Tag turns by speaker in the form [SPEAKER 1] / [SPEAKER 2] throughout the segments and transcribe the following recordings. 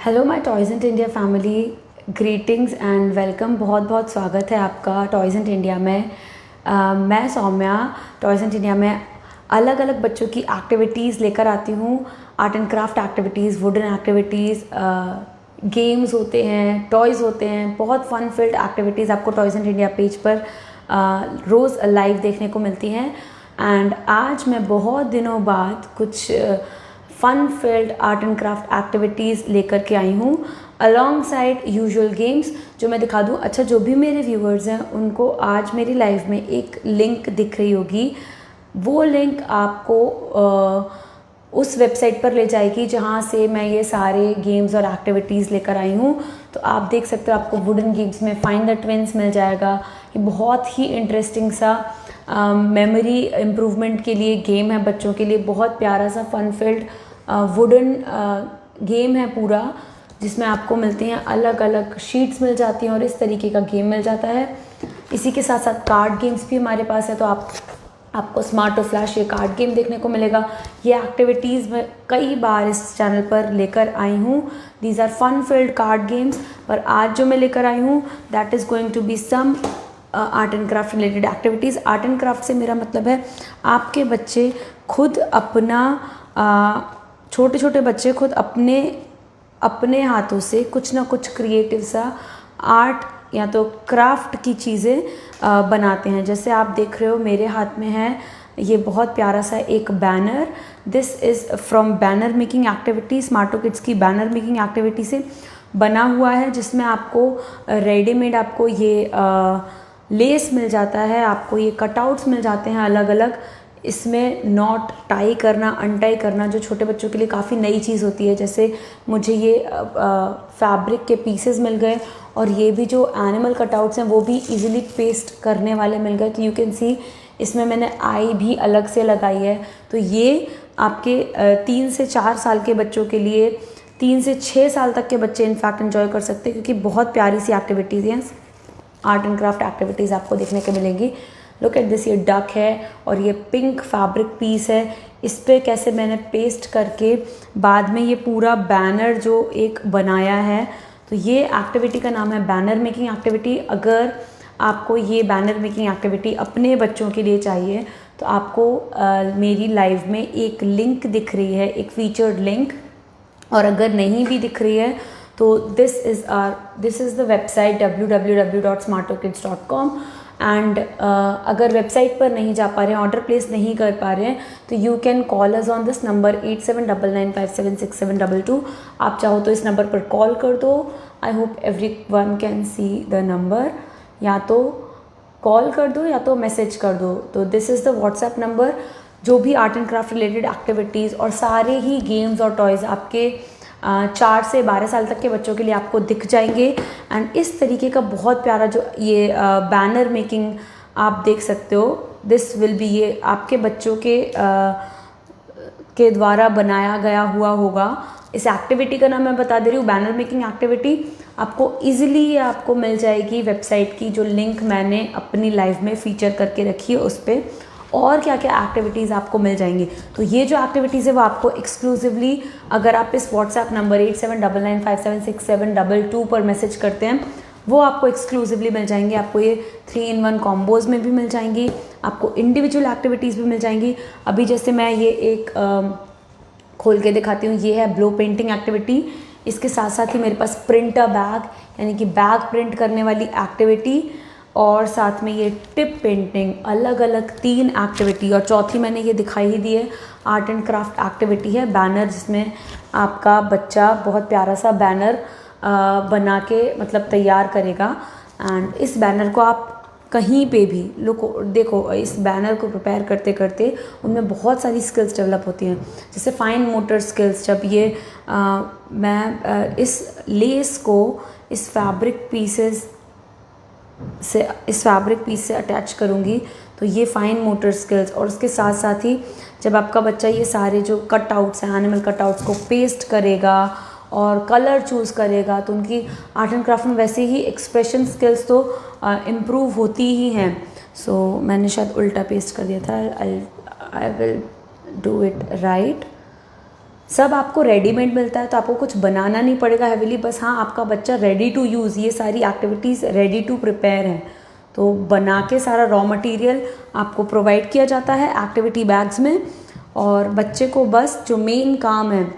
[SPEAKER 1] Hello my toys in India family, greetings and welcome. बहुत बहुत स्वागत है आपका टॉयज़ इन इंडिया में। मैं सौम्या टॉयज़ इन इंडिया में अलग अलग बच्चों की एक्टिविटीज़ लेकर आती हूँ। Art and craft activities, wooden activities, games होते हैं, टॉयज़ होते हैं, बहुत फन फिल्ड एक्टिविटीज़ आपको टॉयज़ इन इंडिया पेज पर रोज़ लाइव देखने को मिलती हैं। एंड आज मैं बहुत दिनों बाद कुछ fun filled art and craft activities लेकर के आई हूँ अलॉन्ग साइड यूजुअल गेम्स, जो मैं दिखा दूँ। अच्छा, जो भी मेरे व्यूअर्स हैं उनको आज मेरी लाइव में एक लिंक दिख रही होगी, वो लिंक आपको उस वेबसाइट पर ले जाएगी जहाँ से मैं ये सारे गेम्स और एक्टिविटीज़ लेकर आई हूँ। तो आप देख सकते हो, आपको वुडन गेम्स में फाइंड द ट्विंस मिल जाएगा। ये बहुत ही इंटरेस्टिंग सा मेमोरी इम्प्रूवमेंट के लिए गेम है, बच्चों के लिए बहुत प्यारा सा फन फिल्ड वुडन गेम है पूरा, जिसमें आपको मिलते हैं अलग अलग शीट्स मिल जाती हैं और इस तरीके का गेम मिल जाता है। इसी के साथ साथ कार्ड गेम्स भी हमारे पास है, तो आपको स्मार्ट और फ्लैश ये कार्ड गेम देखने को मिलेगा। ये एक्टिविटीज़ मैं कई बार इस चैनल पर लेकर आई हूँ। These are fun filled card games. पर आज जो मैं लेकर आई हूँ that is going to be some art and craft related activities. Art and craft से मेरा मतलब है आपके बच्चे खुद अपना छोटे छोटे बच्चे खुद अपने हाथों से कुछ ना कुछ क्रिएटिव सा आर्ट या तो क्राफ्ट की चीज़ें बनाते हैं। जैसे आप देख रहे हो मेरे हाथ में है ये बहुत प्यारा सा एक banner. This is from banner making activity, स्मार्टो किड्स की बैनर मेकिंग एक्टिविटी से बना हुआ है, जिसमें आपको रेडीमेड आपको ये लेस मिल जाता है, आपको ये कटआउट्स मिल जाते हैं अलग अलग। इसमें नॉट टाई करना, अनटाई करना जो छोटे बच्चों के लिए काफ़ी नई चीज़ होती है। जैसे मुझे ये फैब्रिक के पीसेस मिल गए और ये भी जो एनिमल कटआउट्स हैं वो भी इजीली पेस्ट करने वाले मिल गए। तो यू कैन सी इसमें मैंने आई भी अलग से लगाई है। तो ये आपके 3 से 4 साल के बच्चों के लिए, 3 से 6 साल तक के बच्चे इनफैक्ट एंजॉय कर सकते हैं, क्योंकि बहुत प्यारी सी एक्टिविटीज़ हैं, आर्ट एंड क्राफ्ट एक्टिविटीज़ आपको देखने को मिलेंगी। लुक एट दिस, ये डक है और ये पिंक फैब्रिक पीस है। इस पर कैसे मैंने पेस्ट करके बाद में ये पूरा बैनर जो एक बनाया है। तो ये एक्टिविटी का नाम है बैनर मेकिंग एक्टिविटी। अगर आपको ये बैनर मेकिंग एक्टिविटी अपने बच्चों के लिए चाहिए तो आपको मेरी लाइव में एक लिंक दिख रही है, एक फीचर्ड लिंक। और अगर नहीं भी दिख रही है तो this is the website www.smartokids.com। And अगर वेबसाइट पर नहीं जा पा रहे हैं, ऑर्डर प्लेस नहीं कर पा रहे हैं, तो you can call us on this number 8799576722। आप चाहो तो इस नंबर पर कॉल कर दो। I hope everyone can see the number. या तो कॉल कर दो या तो मैसेज कर दो। तो this is the WhatsApp number. जो भी art and craft related activities और सारे ही गेम्स और टॉयज़ आपके 4 से 12 साल तक के बच्चों के लिए आपको दिख जाएंगे। एंड इस तरीके का बहुत प्यारा जो ये बैनर मेकिंग आप देख सकते हो, दिस विल बी, ये आपके बच्चों के द्वारा बनाया गया हुआ होगा। इस एक्टिविटी का नाम मैं बता दे रही हूँ, बैनर मेकिंग एक्टिविटी। आपको ईजिली आपको मिल जाएगी वेबसाइट की जो लिंक मैंने अपनी लाइव में फीचर करके रखी है उस पर, और क्या क्या एक्टिविटीज़ आपको मिल जाएंगी। तो ये जो एक्टिविटीज़ है वो आपको एक्सक्लूसिवली, अगर आप इस व्हाट्सएप नंबर 8799576722 पर मैसेज करते हैं, वो आपको एक्सक्लूसिवली मिल जाएंगी। आपको ये 3-in-1 कॉम्बोज़ में भी मिल जाएंगी, आपको इंडिविजुअल एक्टिविटीज़ भी मिल जाएंगी। अभी जैसे मैं ये एक खोल के दिखाती हूँ, ये है ब्लो पेंटिंग एक्टिविटी। इसके साथ साथ ही मेरे पास प्रिंटर बैग, यानी कि बैग प्रिंट करने वाली एक्टिविटी, और साथ में ये टिप पेंटिंग, अलग अलग 3 एक्टिविटी। और चौथी मैंने ये दिखाई ही दी है, आर्ट एंड क्राफ्ट एक्टिविटी है बैनर, जिसमें आपका बच्चा बहुत प्यारा सा बैनर बना के मतलब तैयार करेगा। एंड इस बैनर को आप कहीं पे भी देखो, इस बैनर को प्रिपेयर करते करते उनमें बहुत सारी स्किल्स डेवलप होती हैं, जैसे फाइन मोटर स्किल्स। जब ये मैं इस लेस को इस फैब्रिक पीस से अटैच करूँगी तो ये फाइन मोटर स्किल्स, और उसके साथ साथ ही जब आपका बच्चा ये सारे जो कटआउट्स हैं, एनिमल कटआउट्स को पेस्ट करेगा और कलर चूज़ करेगा, तो उनकी आर्ट एंड क्राफ्ट में वैसे ही एक्सप्रेशन स्किल्स तो इम्प्रूव होती ही हैं। सो मैंने शायद उल्टा पेस्ट कर दिया था, I will do it right. सब आपको रेडीमेड मिलता है, तो आपको कुछ बनाना नहीं पड़ेगा हैवीली, बस हाँ आपका बच्चा रेडी टू यूज़, ये सारी एक्टिविटीज़ रेडी टू प्रिपेयर हैं। तो बना के सारा रॉ मटेरियल आपको प्रोवाइड किया जाता है एक्टिविटी बैग्स में, और बच्चे को बस जो मेन काम है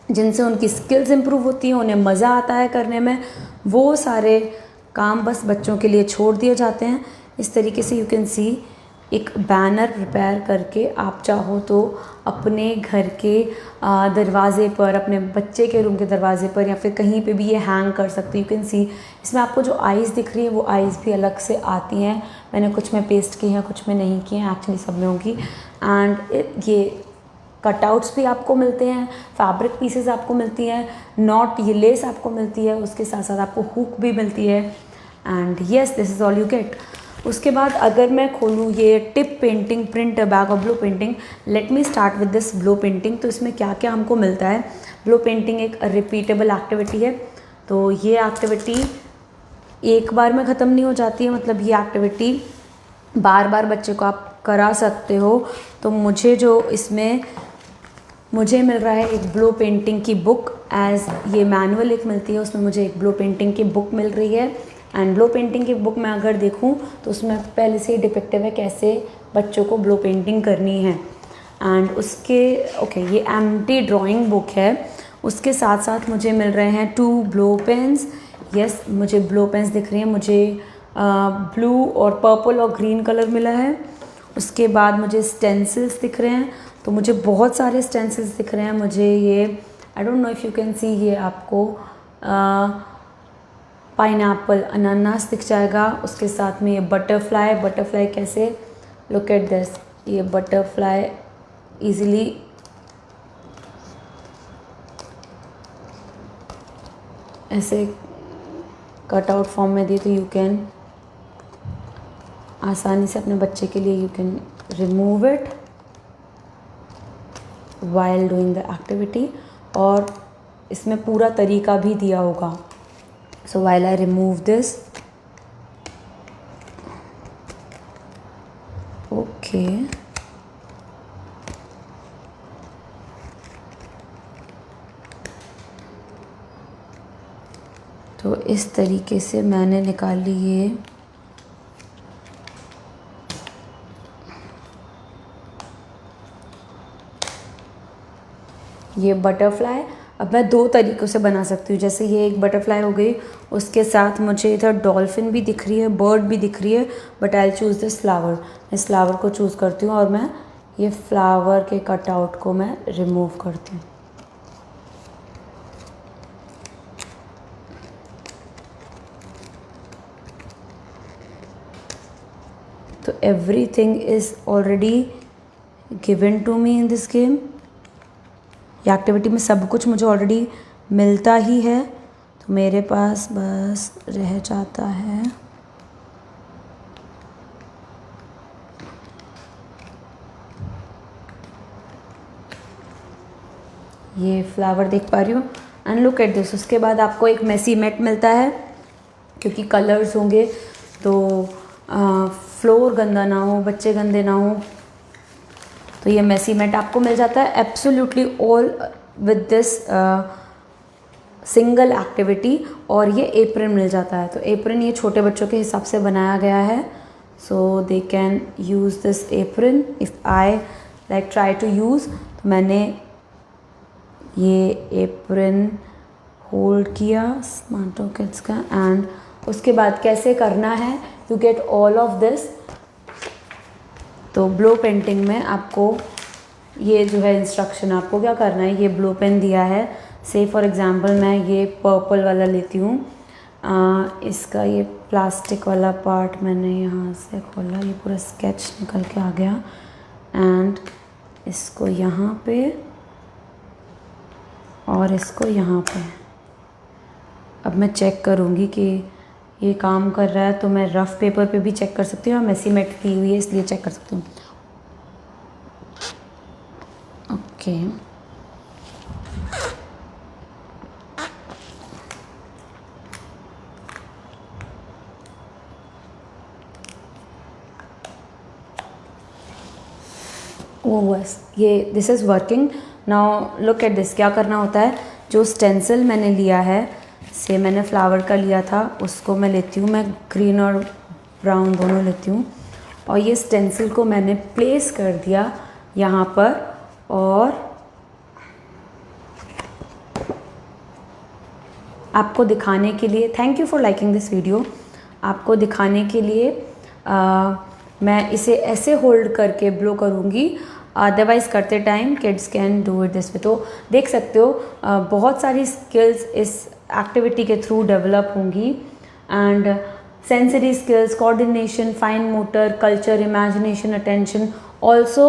[SPEAKER 1] जिनसे उनकी स्किल्स इंप्रूव होती हैं, उन्हें मज़ा आता है करने में, वो सारे काम बस बच्चों के लिए छोड़ दिए जाते हैं। इस तरीके से यू कैन सी एक बैनर प्रिपेयर करके आप चाहो तो अपने घर के दरवाज़े पर, अपने बच्चे के रूम के दरवाज़े पर, या फिर कहीं पे भी ये हैंग कर सकते हो। यू कैन सी इसमें आपको जो आइज़ दिख रही है वो आइज़ भी अलग से आती हैं। मैंने कुछ में पेस्ट की हैं, कुछ में नहीं की हैं, एक्चुअली सब में होंगी। एंड ये कटआउट्स भी आपको मिलते हैं, फैब्रिक पीसेस आपको मिलती हैं, नॉट ये लेस आपको मिलती है, उसके साथ साथ आपको हुक भी मिलती है। And yes, this is all you get. उसके बाद अगर मैं खोलूँ ये टिप पेंटिंग प्रिंट बैग और blow painting, let me start with this blow painting. तो इसमें क्या क्या हमको मिलता है। ब्लो पेंटिंग एक रिपीटेबल एक्टिविटी है, तो ये एक्टिविटी एक बार में ख़त्म नहीं हो जाती है, मतलब ये एक्टिविटी बार बार बच्चे को आप करा सकते हो। तो मुझे मिल रहा है एक ब्लो पेंटिंग की बुक, एज ये मैनुअल एक मिलती है, उसमें मुझे एक ब्लो पेंटिंग की बुक मिल रही है। एंड ब्लो पेंटिंग की बुक में अगर देखूं तो उसमें पहले से ही डिपिक्टिव है कैसे बच्चों को ब्लो पेंटिंग करनी है। एंड ये एम्प्टी ड्राइंग बुक है। उसके साथ साथ मुझे मिल रहे हैं 2 ब्लो पेन्स। यस, मुझे ब्लो पेन्स दिख रही हैं, मुझे ब्लू और पर्पल और ग्रीन कलर मिला है। उसके बाद मुझे स्टेंसिल्स दिख रहे हैं, तो मुझे बहुत सारे स्टेंसिल्स दिख रहे हैं। मुझे ये I don't know if you can सी, ये आपको पाइनएप्पल अनानास दिख जाएगा। उसके साथ में ये बटरफ्लाई कैसे, लुक एट दिस, ये बटरफ्लाई इजीली ऐसे कट आउट फॉर्म में दी, तो यू कैन आसानी से अपने बच्चे के लिए you can remove it while doing the activity. और इसमें पूरा तरीका भी दिया होगा। So while I remove this, okay, तो इस तरीके से मैंने निकाल ली ये बटरफ्लाई। अब मैं 2 तरीक़ों से बना सकती हूँ, जैसे ये एक बटरफ्लाई हो गई, उसके साथ मुझे इधर डॉल्फिन भी दिख रही है, बर्ड भी दिख रही है, but I choose this flower. इस फ्लावर को चूज़ करती हूँ और मैं ये फ्लावर के कटआउट को मैं रिमूव करती हूँ। तो everything is already given to me in this game. ये एक्टिविटी में सब कुछ मुझे ऑलरेडी मिलता ही है, तो मेरे पास बस रह जाता है ये फ्लावर, देख पा रही हूँ। And look at this. उसके बाद आपको एक मेसी मैट मिलता है, क्योंकि कलर्स होंगे तो फ्लोर गंदा ना हो, बच्चे गंदे ना हो, तो ये मेसी मैट आपको मिल जाता है। Absolutely all with this single activity. और ये एप्रन मिल जाता है, तो एप्रन ये छोटे बच्चों के हिसाब से बनाया गया है, so they can use this apron if I like try to use. तो मैंने ये एप्रन होल्ड किया स्मार्टो किड्स का, एंड उसके बाद कैसे करना है, you get all of this. तो ब्लो पेंटिंग में आपको ये जो है इंस्ट्रक्शन, आपको क्या करना है, ये ब्लो पेन दिया है। से फॉर एग्ज़ाम्पल मैं ये पर्पल वाला लेती हूँ, इसका ये प्लास्टिक वाला पार्ट मैंने यहाँ से खोला, ये पूरा स्केच निकल के आ गया, एंड इसको यहाँ पे और इसको यहाँ पे। अब मैं चेक करूँगी कि ये काम कर रहा है, तो मैं रफ़ पेपर पे भी चेक कर सकती हूँ, मेसी मेट की हुई है इसलिए चेक कर सकती हूँ। ओके, वो बस ये this is working. Now look at this. क्या करना होता है, जो स्टेंसिल मैंने लिया है, से मैंने फ्लावर का लिया था, उसको मैं लेती हूँ, मैं ग्रीन और ब्राउन दोनों लेती हूँ, और ये स्टेंसिल को मैंने प्लेस कर दिया यहाँ पर। और आपको दिखाने के लिए, thank you for liking this video, आपको दिखाने के लिए मैं इसे ऐसे होल्ड करके ब्लो करूँगी, अदरवाइज़ करते time kids can do it this way. तो देख सकते हो बहुत सारी स्किल्स इस एक्टिविटी के थ्रू डेवलप होंगी, and sensory skills, coordination, fine motor, culture, imagination, attention, also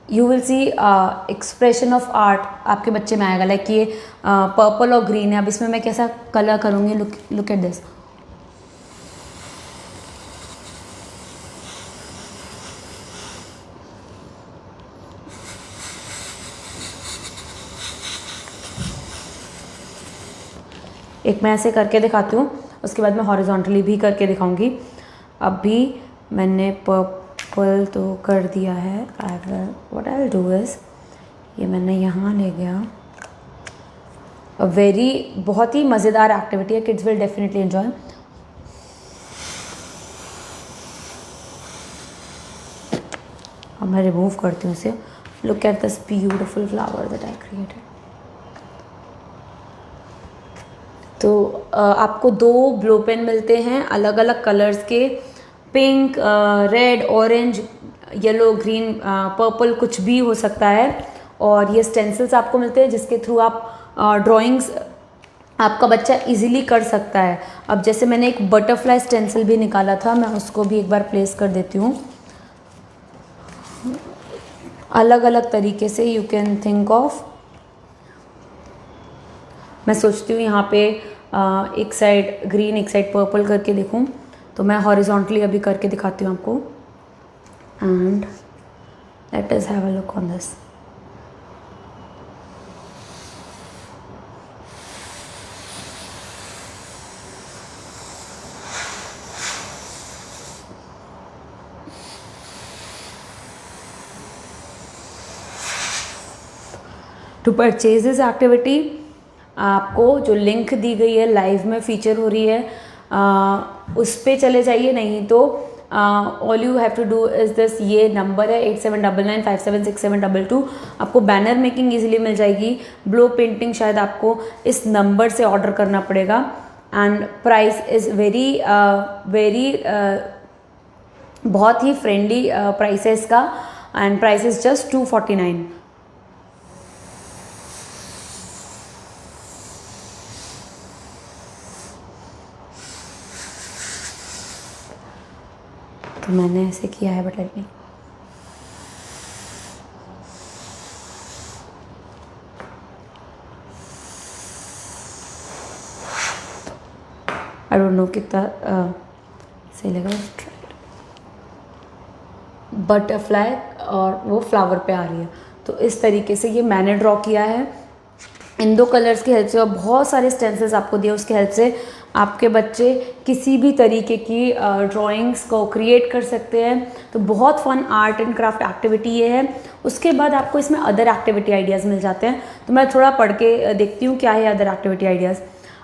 [SPEAKER 1] you will see expression of art आपके बच्चे में आएगा। लाइक ये पर्पल और ग्रीन है, अब इसमें मैं कैसा कलर करूँगी, लुक एट दिस। एक मैं ऐसे करके दिखाती हूँ, उसके बाद मैं हॉरिजॉन्टली भी करके दिखाऊंगी। अभी मैंने पर्पल तो कर दिया है, what I will do is, ये मैंने यहाँ ले गया। बहुत ही मज़ेदार एक्टिविटी है, किड्स विल डेफिनेटली एंजॉय। अब मैं रिमूव करती हूँ इसे। Look at this beautiful flower that I created. तो आपको 2 ब्लो पेन मिलते हैं अलग अलग कलर्स के, pink, red, orange, yellow, green, purple, कुछ भी हो सकता है। और ये स्टेंसिल्स आपको मिलते हैं जिसके थ्रू आप ड्राइंग्स आपका बच्चा इजीली कर सकता है। अब जैसे मैंने एक बटरफ्लाई स्टेंसिल भी निकाला था, मैं उसको भी एक बार प्लेस कर देती हूँ। अलग अलग तरीके से यू कैन थिंक ऑफ। मैं सोचती हूँ यहाँ पे एक साइड ग्रीन एक साइड पर्पल करके देखूँ, तो मैं हॉरिजॉन्टली अभी करके दिखाती हूँ आपको। And let us have a look on this. To purchase this activity, आपको जो लिंक दी गई है लाइव में फीचर हो रही है, उस पर चले जाइए, नहीं तो all you have to do is this, ये नंबर है 8799576722। आपको बैनर मेकिंग इजीली मिल जाएगी। ब्लो पेंटिंग शायद आपको इस नंबर से ऑर्डर करना पड़ेगा, एंड प्राइस इज़ वेरी बहुत ही फ्रेंडली प्राइस है इसका, एंड प्राइस इज़ जस्ट 249। तो मैंने ऐसे किया है, but let me, I don't know कितना सही लगा। बटरफ्लाई और वो फ्लावर पे आ रही है, तो इस तरीके से ये मैंने ड्रॉ किया है इन 2 कलर्स की हेल्प से, और बहुत सारे स्टेंसिल्स आपको दिए, उसके हेल्प से आपके बच्चे किसी भी तरीके की ड्राइंग्स को क्रिएट कर सकते हैं। तो बहुत fun art and craft activity ये है। उसके बाद आपको इसमें अदर एक्टिविटी आइडियाज़ मिल जाते हैं, तो मैं थोड़ा पढ़ के देखती हूँ क्या है अदर एक्टिविटी आइडियाज़।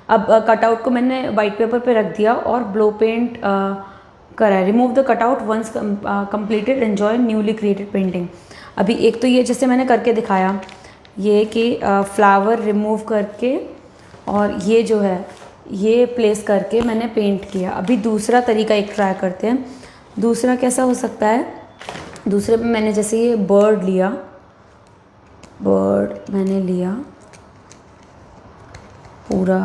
[SPEAKER 1] अब कटआउट को मैंने वाइट पेपर पे रख दिया और ब्लो पेंट करा है। Remove the cutout once completed, enjoy newly created painting. अभी एक तो ये जैसे मैंने करके दिखाया, ये कि फ्लावर रिमूव करके और ये जो है ये प्लेस करके मैंने पेंट किया। अभी दूसरा तरीका एक ट्राई करते हैं। दूसरा कैसा हो सकता है, दूसरे में मैंने जैसे ये बर्ड मैंने लिया पूरा,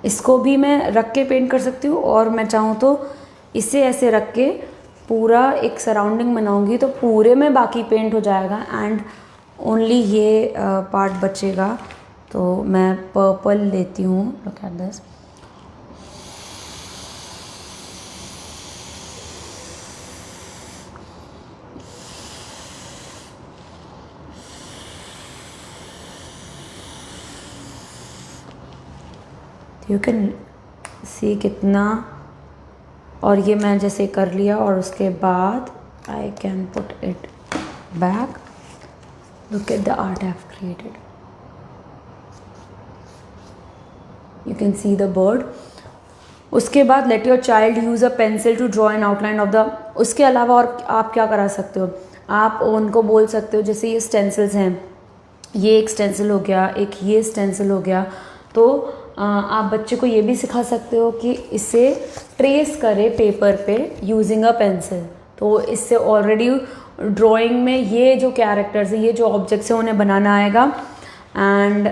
[SPEAKER 1] इसको भी मैं रख के पेंट कर सकती हूँ, और मैं चाहूँ तो इसे ऐसे रख के पूरा एक सराउंडिंग बनाऊंगी तो पूरे में बाकी पेंट हो जाएगा, एंड ओनली ये पार्ट बचेगा। तो मैं पर्पल लेती हूँ, look at this. You can सी कितना, और ये मैं जैसे कर लिया और उसके बाद I can put it back. Look at the art I have created. You can see the bird. उसके बाद let your child use a pencil to draw an outline of the. उसके अलावा और आप क्या करा सकते हो, आप उनको बोल सकते हो, जैसे ये स्टेंसिल्स हैं, ये एक स्टेंसिल हो गया, एक ये स्टेंसिल हो गया, तो आप बच्चे को ये भी सिखा सकते हो कि इसे ट्रेस करे पेपर पे यूजिंग अ पेंसिल. तो इससे ऑलरेडी ड्राइंग में ये जो कैरेक्टर्स हैं, ये जो ऑब्जेक्ट्स हैं, उन्हें बनाना आएगा. And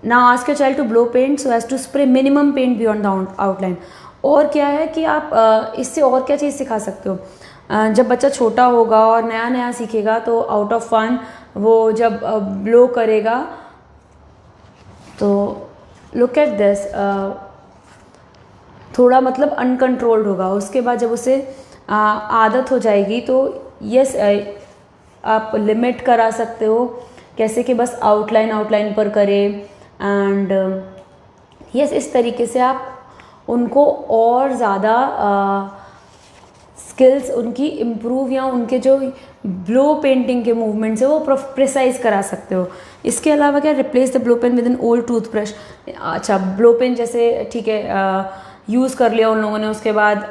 [SPEAKER 1] now ask your child to blow paint so as to spray minimum paint beyond the outline. और क्या है कि आप इससे और क्या चीज़ सिखा सकते हो, जब बच्चा छोटा होगा और नया नया सीखेगा तो आउट ऑफ फन वो जब ब्लो करेगा तो लुक एट दिस, थोड़ा मतलब अनकंट्रोल्ड होगा. उसके बाद जब उसे आदत हो जाएगी तो यस आप लिमिट करा सकते हो, कैसे कि बस आउटलाइन पर करे. एंड यस इस तरीके से आप उनको और ज़्यादा स्किल्स उनकी इम्प्रूव या उनके जो ब्लो पेंटिंग के मूवमेंट्स है वो प्रिसाइज करा सकते हो. इसके अलावा क्या, replace the blow pen with an old toothbrush. अच्छा ब्लो पेन जैसे ठीक है यूज़ कर लिया उन लोगों ने, उसके बाद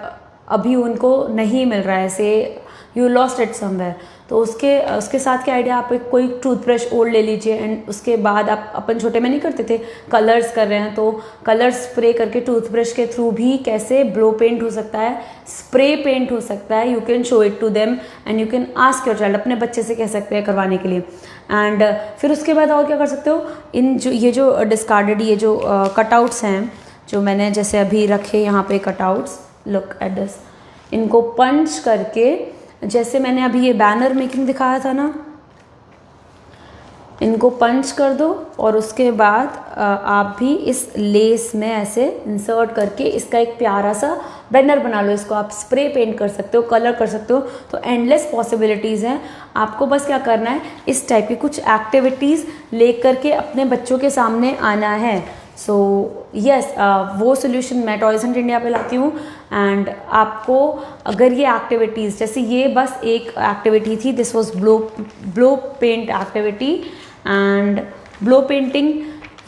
[SPEAKER 1] अभी उनको नहीं मिल रहा है, से यू लॉस्ट इट समवेयर, तो उसके साथ क्या आइडिया, आप एक कोई टूथब्रश ओल्ड ले लीजिए एंड उसके बाद आप अपन छोटे में नहीं करते थे कलर्स कर रहे हैं तो कलर स्प्रे करके टूथब्रश के थ्रू भी कैसे ब्लो पेंट हो सकता है, स्प्रे पेंट हो सकता है. You can show it to them and you can ask your child, अपने बच्चे से कह सकते हैं करवाने के लिए. एंड फिर उसके बाद और क्या कर सकते हो, ये जो डिस्कार्डेड ये जो कटआउट्स हैं जो मैंने जैसे अभी रखे यहाँ पे कटआउट्स, लुक एट दिस, इनको पंच करके, जैसे मैंने अभी ये बैनर मेकिंग दिखाया था ना, इनको पंच कर दो और उसके बाद आप भी इस लेस में ऐसे इंसर्ट करके इसका एक प्यारा सा बैनर बना लो. इसको आप स्प्रे पेंट कर सकते हो, कलर कर सकते हो, तो एंडलेस पॉसिबिलिटीज़ हैं. आपको बस क्या करना है, इस टाइप की कुछ एक्टिविटीज़ ले करके अपने बच्चों के सामने आना है. सो यस वो सोल्यूशन मैं टॉयज़ हंट इंडिया पे लाती हूँ. एंड आपको अगर ये एक्टिविटीज़, जैसे ये बस एक एक्टिविटी थी, this was blow paint activity and blow painting.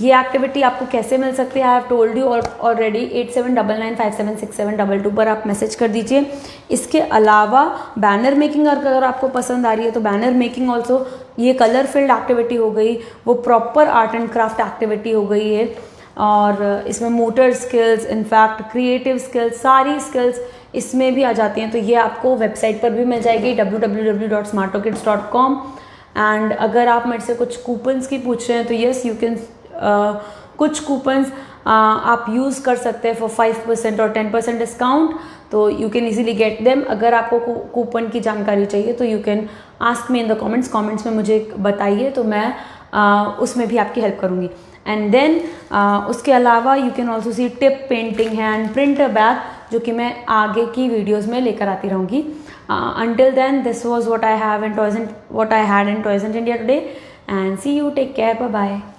[SPEAKER 1] ये एक्टिविटी आपको कैसे मिल सकती है, I have told you already. 8799576722 पर आप मैसेज कर दीजिए. इसके अलावा बैनर मेकिंग अगर आपको पसंद आ रही है तो बैनर मेकिंग ऑल्सो, ये कलर फील्ड एक्टिविटी हो गई, वो proper art and craft activity हो गई है. और इसमें motor skills, in fact creative skills, सारी स्किल्स इसमें भी आ जाती हैं. तो ये आपको वेबसाइट पर भी मिल जाएगी www.smartokids.com. एंड अगर आप मेरे से कुछ कूपन्स की पूछ रहे हैं तो यस यू कैन, कुछ कूपन्स आप यूज़ कर सकते हैं फॉर 5% और 10% डिस्काउंट, तो you can easily get them. अगर आपको कूपन की जानकारी चाहिए तो you can ask me in the comments में मुझे बताइए, तो मैं उसमें भी आपकी हेल्प करूँगी. एंड देन उसके अलावा you can also see tip painting है एंड प्रिंट अ बैग, जो कि मैं आगे की वीडियोज़ में लेकर आती रहूँगी. Until then, this was what I had in Toys Hut India today, and see you. Take care. Bye bye.